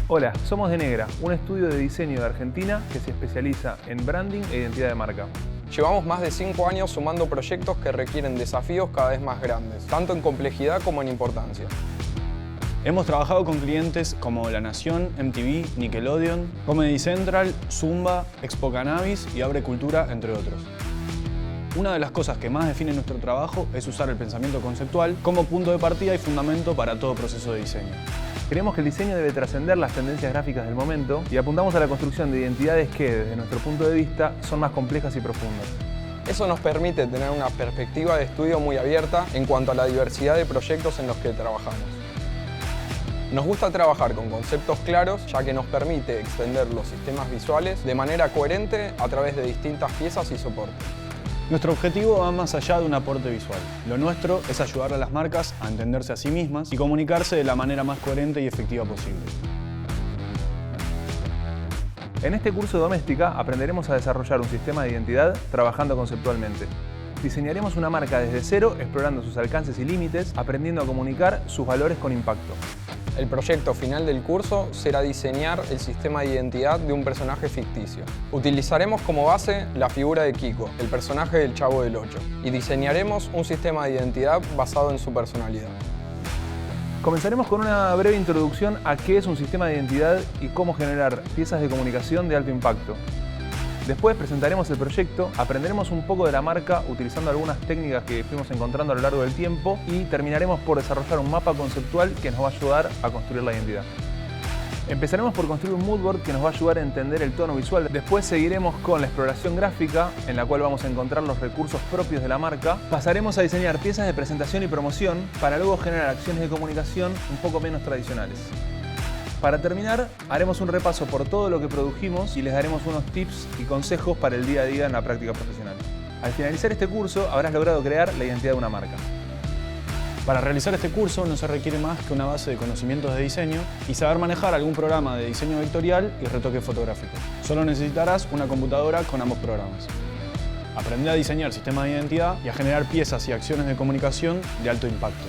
Hola, somos De Negra, un estudio de diseño de Argentina que se especializa en branding e identidad de marca. Llevamos más de 5 años sumando proyectos que requieren desafíos cada vez más grandes, tanto en complejidad como en importancia. Hemos trabajado con clientes como La Nación, MTV, Nickelodeon, Comedy Central, Zumba, Expo Cannabis y Abre Cultura, entre otros. Una de las cosas que más define nuestro trabajo es usar el pensamiento conceptual como punto de partida y fundamento para todo proceso de diseño. Creemos que el diseño debe trascender las tendencias gráficas del momento y apuntamos a la construcción de identidades que, desde nuestro punto de vista, son más complejas y profundas. Eso nos permite tener una perspectiva de estudio muy abierta en cuanto a la diversidad de proyectos en los que trabajamos. Nos gusta trabajar con conceptos claros, ya que nos permite extender los sistemas visuales de manera coherente a través de distintas piezas y soportes. Nuestro objetivo va más allá de un aporte visual. Lo nuestro es ayudar a las marcas a entenderse a sí mismas y comunicarse de la manera más coherente y efectiva posible. En este curso de Doméstica aprenderemos a desarrollar un sistema de identidad trabajando conceptualmente. Diseñaremos una marca desde cero, explorando sus alcances y límites, aprendiendo a comunicar sus valores con impacto. El proyecto final del curso será diseñar el sistema de identidad de un personaje ficticio. Utilizaremos como base la figura de Kiko, el personaje del Chavo del Ocho, y diseñaremos un sistema de identidad basado en su personalidad. Comenzaremos con una breve introducción a qué es un sistema de identidad y cómo generar piezas de comunicación de alto impacto. Después presentaremos el proyecto, aprenderemos un poco de la marca utilizando algunas técnicas que fuimos encontrando a lo largo del tiempo y terminaremos por desarrollar un mapa conceptual que nos va a ayudar a construir la identidad. Empezaremos por construir un moodboard que nos va a ayudar a entender el tono visual. Después seguiremos con la exploración gráfica, en la cual vamos a encontrar los recursos propios de la marca. Pasaremos a diseñar piezas de presentación y promoción para luego generar acciones de comunicación un poco menos tradicionales. Para terminar, haremos un repaso por todo lo que produjimos y les daremos unos tips y consejos para el día a día en la práctica profesional. Al finalizar este curso, habrás logrado crear la identidad de una marca. Para realizar este curso no se requiere más que una base de conocimientos de diseño y saber manejar algún programa de diseño vectorial y retoque fotográfico. Solo necesitarás una computadora con ambos programas. Aprende a diseñar sistemas de identidad y a generar piezas y acciones de comunicación de alto impacto.